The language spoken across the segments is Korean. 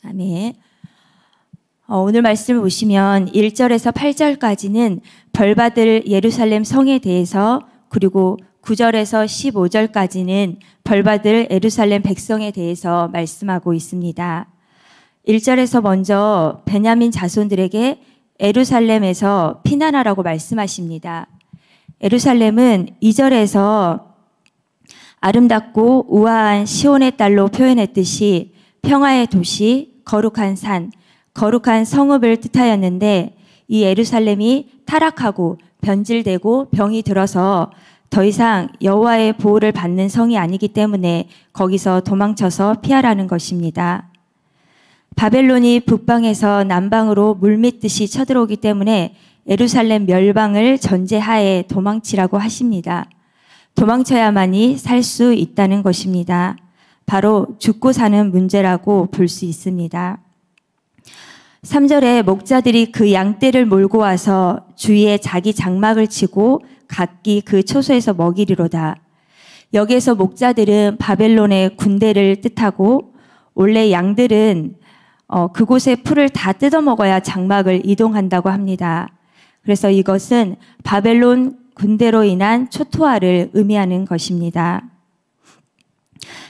아멘. 오늘 말씀을 보시면 1절에서 8절까지는 벌받을 예루살렘 성에 대해서, 그리고 9절에서 15절까지는 벌받을 예루살렘 백성에 대해서 말씀하고 있습니다. 1절에서 먼저 베냐민 자손들에게 예루살렘에서 피난하라고 말씀하십니다. 예루살렘은 2절에서 아름답고 우아한 시온의 딸로 표현했듯이 평화의 도시, 거룩한 산, 거룩한 성읍을 뜻하였는데, 이 예루살렘이 타락하고 변질되고 병이 들어서 더 이상 여호와의 보호를 받는 성이 아니기 때문에 거기서 도망쳐서 피하라는 것입니다. 바벨론이 북방에서 남방으로 물밀듯이 쳐들어오기 때문에 예루살렘 멸망을 전제하에 도망치라고 하십니다. 도망쳐야만이 살 수 있다는 것입니다. 바로 죽고 사는 문제라고 볼 수 있습니다. 3절에 목자들이 그 양떼를 몰고 와서 주위에 자기 장막을 치고 각기 그 초소에서 먹이리로다. 여기에서 목자들은 바벨론의 군대를 뜻하고, 원래 양들은 그곳의 풀을 다 뜯어먹어야 장막을 이동한다고 합니다. 그래서 이것은 바벨론 군대로 인한 초토화를 의미하는 것입니다.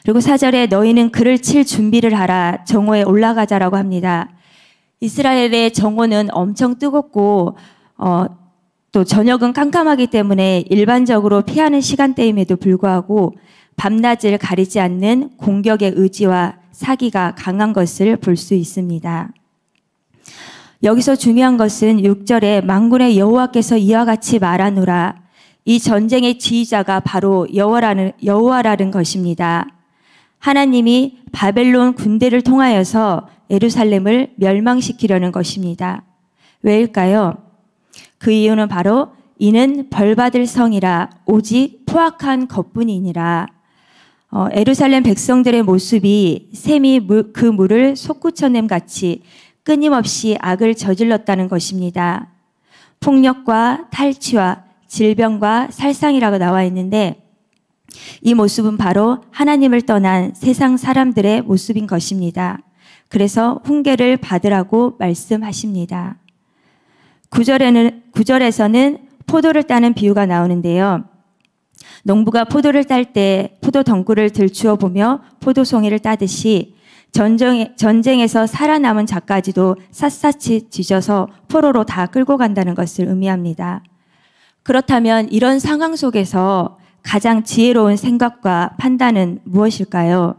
그리고 4절에 너희는 그를 칠 준비를 하라, 정오에 올라가자라고 합니다. 이스라엘의 정오는 엄청 뜨겁고 또 저녁은 깜깜하기 때문에 일반적으로 피하는 시간대임에도 불구하고 밤낮을 가리지 않는 공격의 의지와 사기가 강한 것을 볼 수 있습니다. 여기서 중요한 것은 6절에 만군의 여호와께서 이와 같이 말하노라. 이 전쟁의 지휘자가 바로 여호와라는 것입니다. 하나님이 바벨론 군대를 통하여서 예루살렘을 멸망시키려는 것입니다. 왜일까요? 그 이유는 바로 이는 벌받을 성이라 오직 포악한 것뿐이니라. 예루살렘 백성들의 모습이 샘이 그 물을 솟구쳐냄 같이 끊임없이 악을 저질렀다는 것입니다. 폭력과 탈취와 질병과 살상이라고 나와 있는데, 이 모습은 바로 하나님을 떠난 세상 사람들의 모습인 것입니다. 그래서 훈계를 받으라고 말씀하십니다. 9절에서는 포도를 따는 비유가 나오는데요. 농부가 포도를 딸 때 포도 덩굴을 들추어 보며 포도송이를 따듯이 전쟁에서 살아남은 자까지도 샅샅이 뒤져서 포로로 다 끌고 간다는 것을 의미합니다. 그렇다면 이런 상황 속에서 가장 지혜로운 생각과 판단은 무엇일까요?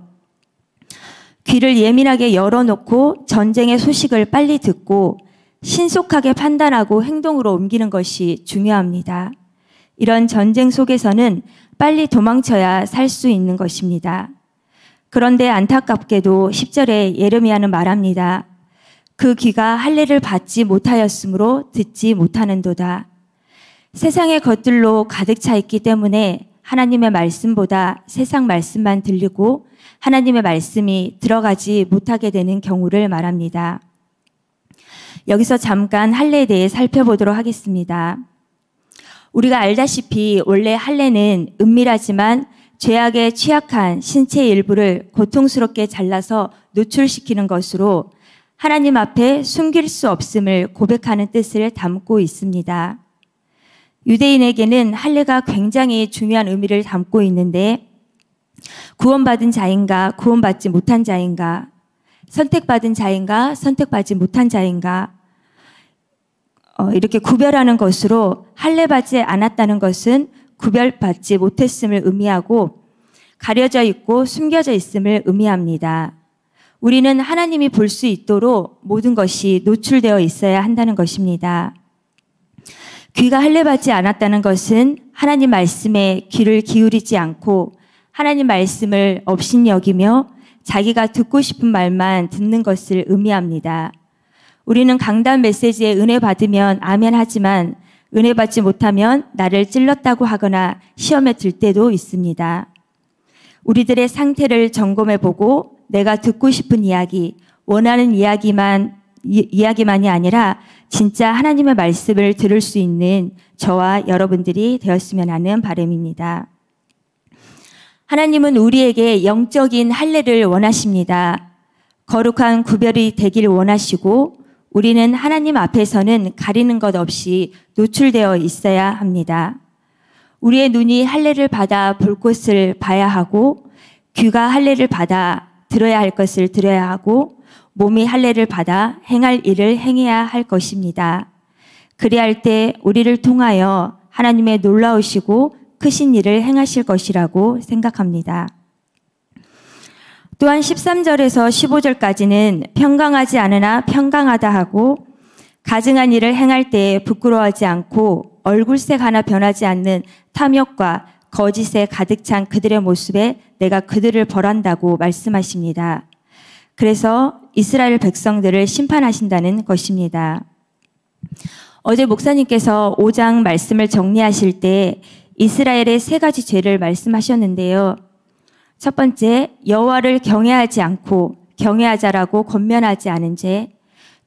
귀를 예민하게 열어놓고 전쟁의 소식을 빨리 듣고 신속하게 판단하고 행동으로 옮기는 것이 중요합니다. 이런 전쟁 속에서는 빨리 도망쳐야 살 수 있는 것입니다. 그런데 안타깝게도 10절에 예레미야는 말합니다. 그 귀가 할례를 받지 못하였으므로 듣지 못하는도다. 세상의 것들로 가득 차 있기 때문에 하나님의 말씀보다 세상 말씀만 들리고 하나님의 말씀이 들어가지 못하게 되는 경우를 말합니다. 여기서 잠깐 할례에 대해 살펴보도록 하겠습니다. 우리가 알다시피 원래 할례는 은밀하지만 죄악에 취약한 신체의 일부를 고통스럽게 잘라서 노출시키는 것으로 하나님 앞에 숨길 수 없음을 고백하는 뜻을 담고 있습니다. 유대인에게는 할례가 굉장히 중요한 의미를 담고 있는데, 구원받은 자인가 구원받지 못한 자인가, 선택받은 자인가 선택받지 못한 자인가, 이렇게 구별하는 것으로 할례받지 않았다는 것은 구별받지 못했음을 의미하고 가려져 있고 숨겨져 있음을 의미합니다. 우리는 하나님이 볼 수 있도록 모든 것이 노출되어 있어야 한다는 것입니다. 귀가 할례받지 않았다는 것은 하나님 말씀에 귀를 기울이지 않고 하나님 말씀을 업신여기며 자기가 듣고 싶은 말만 듣는 것을 의미합니다. 우리는 강단 메시지에 은혜 받으면 아멘 하지만 은혜 받지 못하면 나를 찔렀다고 하거나 시험에 들 때도 있습니다. 우리들의 상태를 점검해 보고 내가 듣고 싶은 이야기, 원하는 이야기만이 아니라 진짜 하나님의 말씀을 들을 수 있는 저와 여러분들이 되었으면 하는 바람입니다. 하나님은 우리에게 영적인 할례를 원하십니다. 거룩한 구별이 되길 원하시고 우리는 하나님 앞에서는 가리는 것 없이 노출되어 있어야 합니다. 우리의 눈이 할례를 받아 볼 것을 봐야 하고 귀가 할례를 받아 들어야 할 것을 들어야 하고 몸이 할례를 받아 행할 일을 행해야 할 것입니다. 그리할 때 우리를 통하여 하나님의 놀라우시고 크신 일을 행하실 것이라고 생각합니다. 또한 13절에서 15절까지는 평강하지 않으나 평강하다 하고 가증한 일을 행할 때 부끄러워하지 않고 얼굴색 하나 변하지 않는 탐욕과 거짓에 가득 찬 그들의 모습에 내가 그들을 벌한다고 말씀하십니다. 그래서 이스라엘 백성들을 심판하신다는 것입니다. 어제 목사님께서 5장 말씀을 정리하실 때 이스라엘의 3가지 죄를 말씀하셨는데요. 첫 번째, 여호와를 경외하지 않고 경외하자라고 권면하지 않은 죄.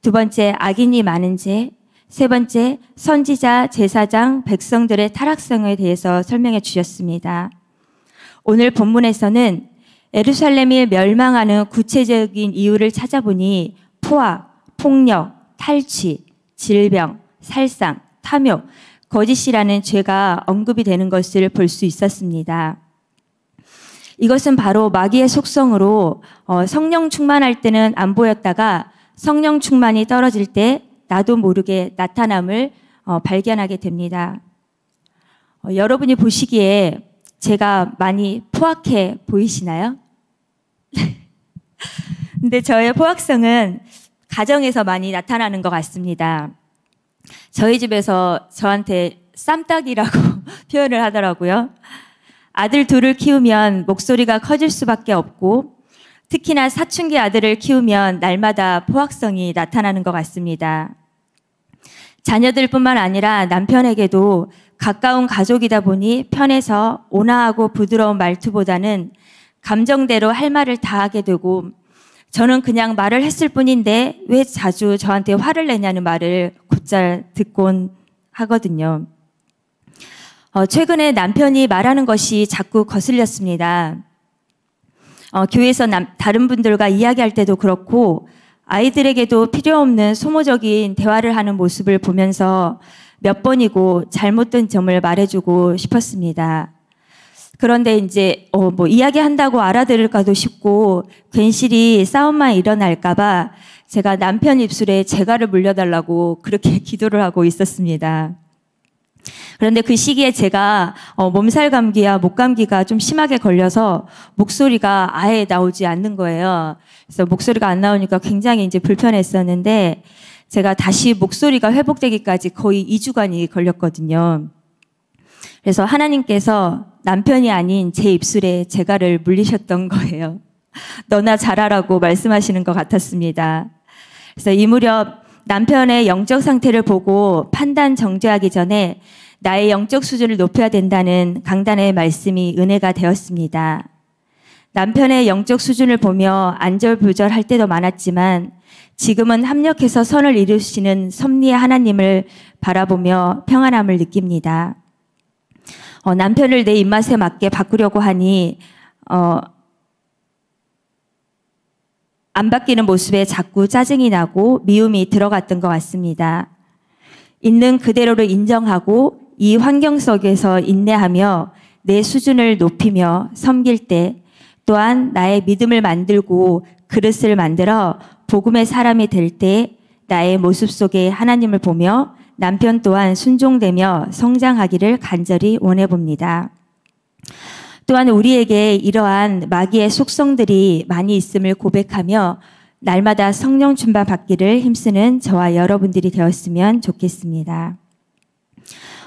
두 번째, 악인이 많은 죄. 세 번째, 선지자, 제사장, 백성들의 타락성에 대해서 설명해 주셨습니다. 오늘 본문에서는 예루살렘이 멸망하는 구체적인 이유를 찾아보니 포악, 폭력, 탈취, 질병, 살상, 탐욕, 거짓이라는 죄가 언급이 되는 것을 볼 수 있었습니다. 이것은 바로 마귀의 속성으로 성령 충만할 때는 안 보였다가 성령 충만이 떨어질 때 나도 모르게 나타남을 발견하게 됩니다. 여러분이 보시기에 제가 많이 포악해 보이시나요? 근데 저의 포악성은 가정에서 많이 나타나는 것 같습니다. 저희 집에서 저한테 쌈딱이라고 표현을 하더라고요. 아들 둘을 키우면 목소리가 커질 수밖에 없고 특히나 사춘기 아들을 키우면 날마다 포악성이 나타나는 것 같습니다. 자녀들뿐만 아니라 남편에게도 가까운 가족이다 보니 편해서 온화하고 부드러운 말투보다는 감정대로 할 말을 다 하게 되고 저는 그냥 말을 했을 뿐인데 왜 자주 저한테 화를 내냐는 말을 곧잘 듣곤 하거든요. 최근에 남편이 말하는 것이 자꾸 거슬렸습니다. 교회에서 다른 분들과 이야기할 때도 그렇고 아이들에게도 필요 없는 소모적인 대화를 하는 모습을 보면서 몇 번이고 잘못된 점을 말해주고 싶었습니다. 그런데 이제 이야기한다고 알아들을까도 싶고 괜시리 싸움만 일어날까봐 제가 남편 입술에 재갈을 물려달라고 그렇게 기도를 하고 있었습니다. 그런데 그 시기에 제가 몸살 감기와 목 감기가 좀 심하게 걸려서 목소리가 아예 나오지 않는 거예요. 그래서 목소리가 안 나오니까 굉장히 이제 불편했었는데 제가 다시 목소리가 회복되기까지 거의 2주간이 걸렸거든요. 그래서 하나님께서 남편이 아닌 제 입술에 재갈을 물리셨던 거예요. 너나 잘하라고 말씀하시는 것 같았습니다. 그래서 이 무렵 남편의 영적 상태를 보고 판단 정죄하기 전에 나의 영적 수준을 높여야 된다는 강단의 말씀이 은혜가 되었습니다. 남편의 영적 수준을 보며 안절부절할 때도 많았지만 지금은 합력해서 선을 이루시는 섭리의 하나님을 바라보며 평안함을 느낍니다. 남편을 내 입맛에 맞게 바꾸려고 하니 안 바뀌는 모습에 자꾸 짜증이 나고 미움이 들어갔던 것 같습니다. 있는 그대로를 인정하고 이 환경 속에서 인내하며 내 수준을 높이며 섬길 때 또한 나의 믿음을 만들고 그릇을 만들어 복음의 사람이 될 때 나의 모습 속에 하나님을 보며 남편 또한 순종되며 성장하기를 간절히 원해봅니다. 또한 우리에게 이러한 마귀의 속성들이 많이 있음을 고백하며 날마다 성령 충만 받기를 힘쓰는 저와 여러분들이 되었으면 좋겠습니다.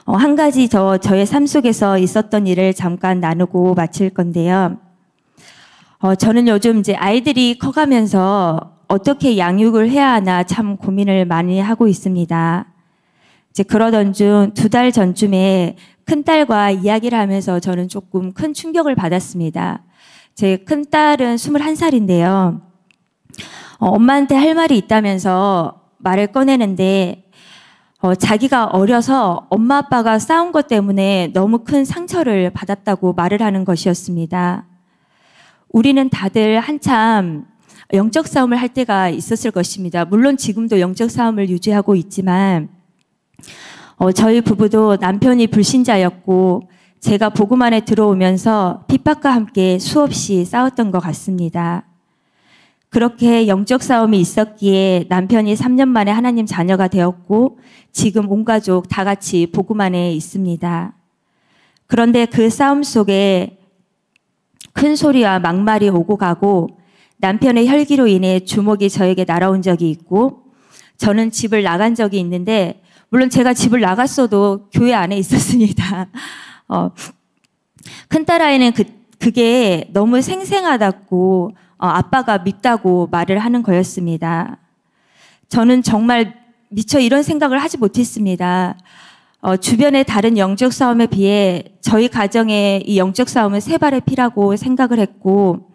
한 가지 저의 삶 속에서 있었던 일을 잠깐 나누고 마칠 건데요. 저는 요즘 이제 아이들이 커가면서 어떻게 양육을 해야 하나 참 고민을 많이 하고 있습니다. 이제 그러던 중 2달 전쯤에 큰딸과 이야기를 하면서 저는 조금 큰 충격을 받았습니다. 제 큰딸은 21살인데요. 엄마한테 할 말이 있다면서 말을 꺼내는데 자기가 어려서 엄마 아빠가 싸운 것 때문에 너무 큰 상처를 받았다고 말을 하는 것이었습니다. 우리는 다들 한참 영적 싸움을 할 때가 있었을 것입니다. 물론 지금도 영적 싸움을 유지하고 있지만 저희 부부도 남편이 불신자였고 제가 복음 안에 들어오면서 핍박과 함께 수없이 싸웠던 것 같습니다. 그렇게 영적 싸움이 있었기에 남편이 3년 만에 하나님 자녀가 되었고 지금 온 가족 다 같이 복음 안에 있습니다. 그런데 그 싸움 속에 큰 소리와 막말이 오고 가고 남편의 혈기로 인해 주먹이 저에게 날아온 적이 있고 저는 집을 나간 적이 있는데 물론 제가 집을 나갔어도 교회 안에 있었습니다. 큰딸아이는 그게 너무 생생하다고 아빠가 믿다고 말을 하는 거였습니다. 저는 정말 미처 이런 생각을 하지 못했습니다. 주변의 다른 영적 싸움에 비해 저희 가정의 이 영적 싸움은 세 발의 피라고 생각을 했고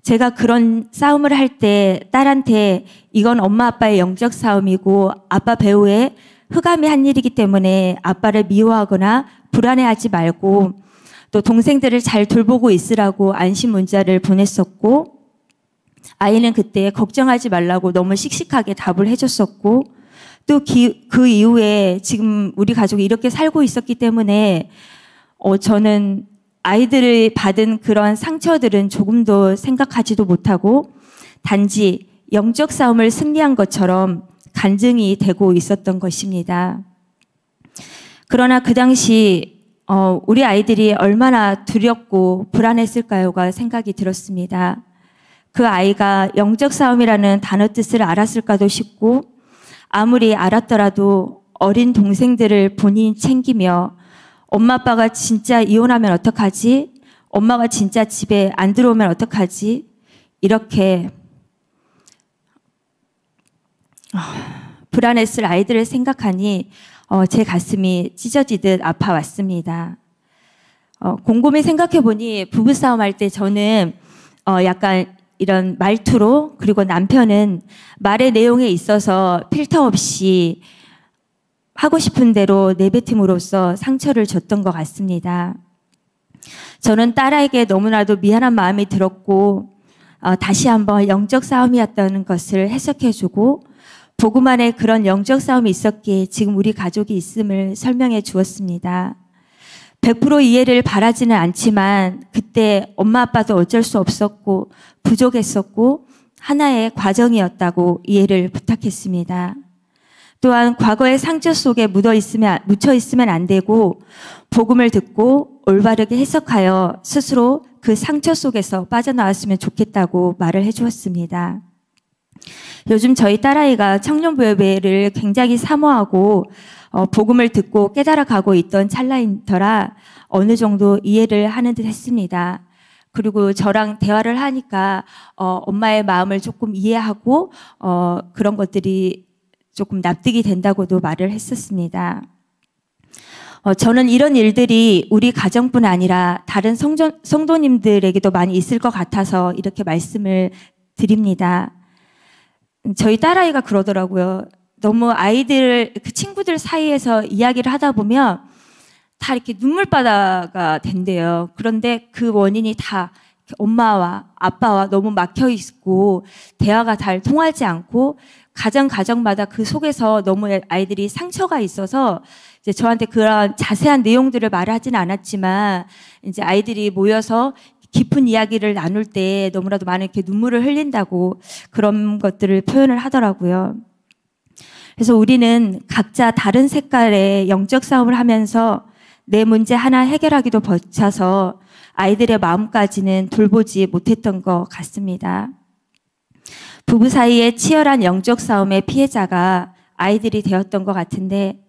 제가 그런 싸움을 할 때 딸한테 이건 엄마 아빠의 영적 싸움이고 아빠 배후에 흑암이 한 일이기 때문에 아빠를 미워하거나 불안해하지 말고 또 동생들을 잘 돌보고 있으라고 안심 문자를 보냈었고 아이는 그때 걱정하지 말라고 너무 씩씩하게 답을 해줬었고 또 그 이후에 지금 우리 가족이 이렇게 살고 있었기 때문에 저는 아이들이 받은 그런 상처들은 조금도 생각하지도 못하고 단지 영적 싸움을 승리한 것처럼 간증이 되고 있었던 것입니다. 그러나 그 당시 우리 아이들이 얼마나 두렵고 불안했을까요가 생각이 들었습니다. 그 아이가 영적 싸움이라는 단어 뜻을 알았을까도 싶고 아무리 알았더라도 어린 동생들을 본인이 챙기며 엄마 아빠가 진짜 이혼하면 어떡하지? 엄마가 진짜 집에 안 들어오면 어떡하지? 이렇게 불안했을 아이들을 생각하니 제 가슴이 찢어지듯 아파왔습니다. 곰곰이 생각해보니 부부싸움 할 때 저는 약간 이런 말투로 그리고 남편은 말의 내용에 있어서 필터 없이 하고 싶은 대로 내뱉음으로써 상처를 줬던 것 같습니다. 저는 딸에게 너무나도 미안한 마음이 들었고 다시 한번 영적 싸움이었다는 것을 해석해주고 복음 안에 그런 영적 싸움이 있었기에 지금 우리 가족이 있음을 설명해 주었습니다. 100% 이해를 바라지는 않지만 그때 엄마 아빠도 어쩔 수 없었고 부족했었고 하나의 과정이었다고 이해를 부탁했습니다. 또한 과거의 상처 속에 묻혀 있으면 안 되고 복음을 듣고 올바르게 해석하여 스스로 그 상처 속에서 빠져나왔으면 좋겠다고 말을 해주었습니다. 요즘 저희 딸아이가 청년부 예배를 굉장히 사모하고 복음을 듣고 깨달아가고 있던 찰나인 터라 어느 정도 이해를 하는 듯 했습니다. 그리고 저랑 대화를 하니까 엄마의 마음을 조금 이해하고 그런 것들이 조금 납득이 된다고도 말을 했었습니다. 저는 이런 일들이 우리 가정뿐 아니라 다른 성도님들에게도 많이 있을 것 같아서 이렇게 말씀을 드립니다. 저희 딸아이가 그러더라고요. 너무 아이들, 그 친구들 사이에서 이야기를 하다 보면 다 이렇게 눈물바다가 된대요. 그런데 그 원인이 다 엄마와 아빠와 너무 막혀 있고 대화가 잘 통하지 않고 가정마다 그 속에서 너무 아이들이 상처가 있어서 이제 저한테 그런 자세한 내용들을 말하지는 않았지만 이제 아이들이 모여서 깊은 이야기를 나눌 때 너무나도 많은 이렇게 눈물을 흘린다고 그런 것들을 표현을 하더라고요. 그래서 우리는 각자 다른 색깔의 영적 싸움을 하면서 내 문제 하나 해결하기도 벅차서 아이들의 마음까지는 돌보지 못했던 것 같습니다. 부부 사이의 치열한 영적 싸움의 피해자가 아이들이 되었던 것 같은데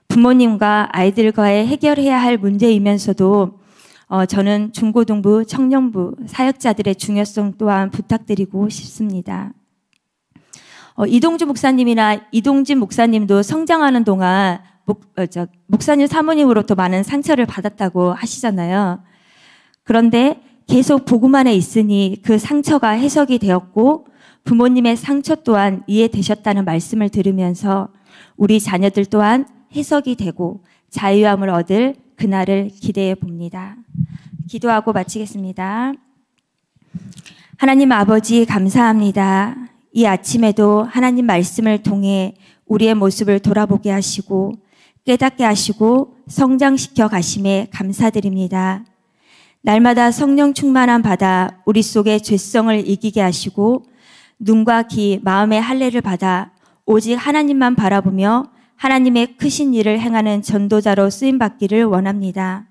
부모님과 아이들과의 해결해야 할 문제이면서도 저는 중고등부, 청년부, 사역자들의 중요성 또한 부탁드리고 싶습니다. 이동주 목사님이나 이동진 목사님도 성장하는 동안 목사님 사모님으로부터 많은 상처를 받았다고 하시잖아요. 그런데 계속 복음 안에 있으니 그 상처가 해석이 되었고 부모님의 상처 또한 이해되셨다는 말씀을 들으면서 우리 자녀들 또한 해석이 되고 자유함을 얻을 그날을 기대해 봅니다. 기도하고 마치겠습니다. 하나님 아버지 감사합니다. 이 아침에도 하나님 말씀을 통해 우리의 모습을 돌아보게 하시고 깨닫게 하시고 성장시켜 가심에 감사드립니다. 날마다 성령 충만함 받아 우리 속의 죄성을 이기게 하시고 눈과 귀, 마음의 할례를 받아 오직 하나님만 바라보며 하나님의 크신 일을 행하는 전도자로 쓰임받기를 원합니다.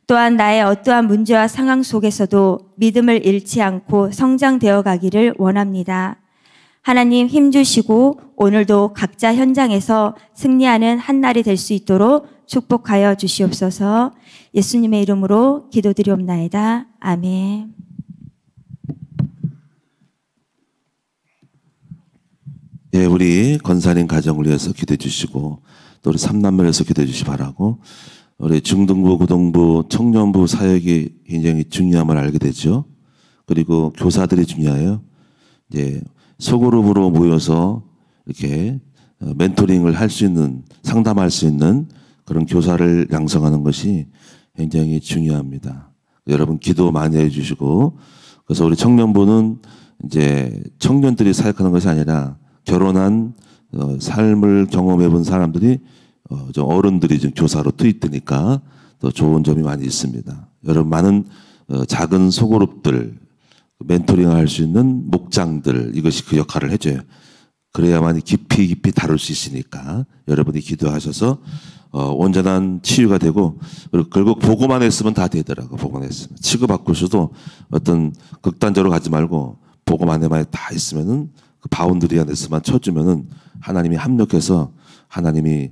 또한 나의 어떠한 문제와 상황 속에서도 믿음을 잃지 않고 성장되어 가기를 원합니다. 하나님 힘주시고 오늘도 각자 현장에서 승리하는 한 날이 될 수 있도록 축복하여 주시옵소서. 예수님의 이름으로 기도드리옵나이다. 아멘. 예, 우리 권사님 가정을 위해서 기도해 주시고 또 우리 삼남매를 위해서 기도해 주시 바라고, 우리 중등부, 고등부, 청년부 사역이 굉장히 중요함을 알게 되죠. 그리고 교사들이 중요해요. 이제 소그룹으로 모여서 이렇게 멘토링을 할 수 있는, 상담할 수 있는 그런 교사를 양성하는 것이 굉장히 중요합니다. 여러분 기도 많이 해주시고, 그래서 우리 청년부는 이제 청년들이 사역하는 것이 아니라 결혼한 삶을 경험해 본 사람들이 좀 어른들이 좀 교사로 투입되니까 더 좋은 점이 많이 있습니다. 여러분 많은 작은 소그룹들, 멘토링 할 수 있는 목장들, 이것이 그 역할을 해줘요. 그래야만 깊이 다룰 수 있으니까 여러분이 기도하셔서 온전한 치유가 되고, 그리고 결국 보고만 했으면 다 되더라고. 보고만 했으면 치료받고 있어도 어떤 극단적으로 가지 말고 보고만 해만 다 있으면은 그 바운드리 안에서만 쳐주면은 하나님이 합력해서 하나님이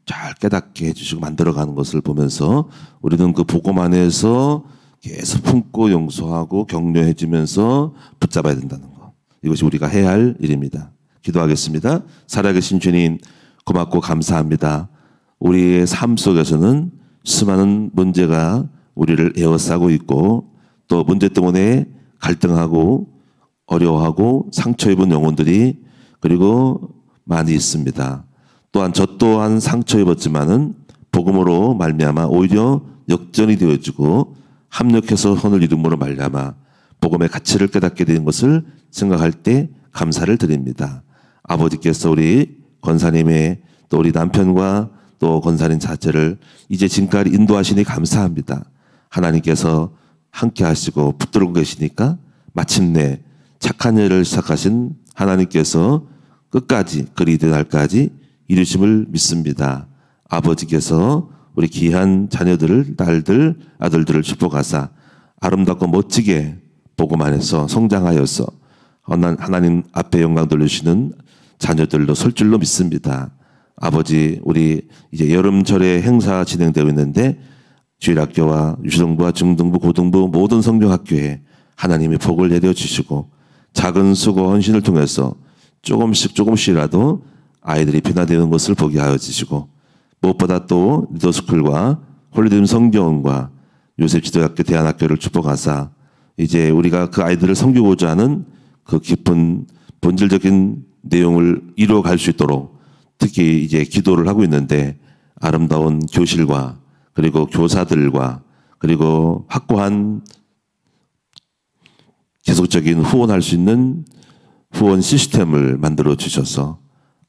잘 깨닫게 해주시고 만들어가는 것을 보면서 우리는 그 보고만 해서 계속 품고 용서하고 격려해주면서 붙잡아야 된다는 거. 이것이 우리가 해야 할 일입니다. 기도하겠습니다. 살아계신 주님, 고맙고 감사합니다. 우리의 삶 속에서는 수많은 문제가 우리를 에워싸고 있고, 또 문제 때문에 갈등하고 어려워하고 상처 입은 영혼들이 그리고 많이 있습니다. 또한 저 또한 상처 입었지만은 복음으로 말미암아 오히려 역전이 되어지고 합력해서 선을 이름으로 말미암아 복음의 가치를 깨닫게 된 것을 생각할 때 감사를 드립니다. 아버지께서 우리 권사님의 또 우리 남편과 또 권사님 자체를 이제 지금까지 인도하시니 감사합니다. 하나님께서 함께 하시고 붙들고 계시니까 마침내 착한 일을 시작하신 하나님께서 끝까지 그리된 날까지 이루심을 믿습니다. 아버지께서 우리 귀한 자녀들을, 딸들, 아들들을 축복하사 아름답고 멋지게 복음 안에서 성장하여서 하나님 앞에 영광 돌리시는 자녀들로 설 줄로 믿습니다. 아버지, 우리 이제 여름철에 행사 진행되고 있는데 주일학교와 유초등부와 중등부, 고등부 모든 성경학교에 하나님의 복을 내려주시고 작은 수고 헌신을 통해서 조금씩이라도 아이들이 변화되는 것을 보게 하여 주시고, 무엇보다 또 리더스쿨과 홀리드림 성경원과 요셉 지도학교 대안학교를 축복하사 이제 우리가 그 아이들을 섬기고자 하는 그 깊은 본질적인 내용을 이루어갈 수 있도록 특히 이제 기도를 하고 있는데, 아름다운 교실과 그리고 교사들과 그리고 확고한 계속적인 후원할 수 있는 후원 시스템을 만들어 주셔서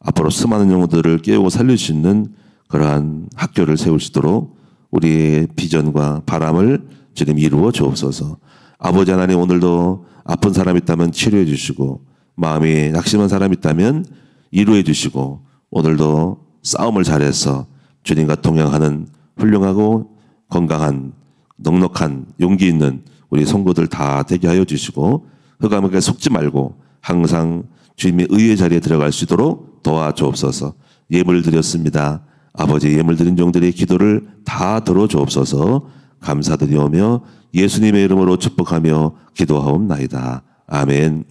앞으로 수많은 영혼들을 깨우고 살릴 수 있는 그러한 학교를 세울 수 있도록 우리의 비전과 바람을 주님 이루어 주옵소서. 아버지 하나님, 오늘도 아픈 사람 있다면 치료해 주시고, 마음이 낙심한 사람 있다면 이루해 주시고, 오늘도 싸움을 잘해서 주님과 동행하는 훌륭하고 건강한 넉넉한 용기 있는 우리 성도들 다 되게 하여 주시고, 흑암에게 속지 말고 항상 주님의 의의 자리에 들어갈 수 있도록 도와주옵소서. 예물 드렸습니다. 아버지, 예물 드린 종들의 기도를 다 들어주옵소서. 감사드리오며 예수님의 이름으로 축복하며 기도하옵나이다. 아멘.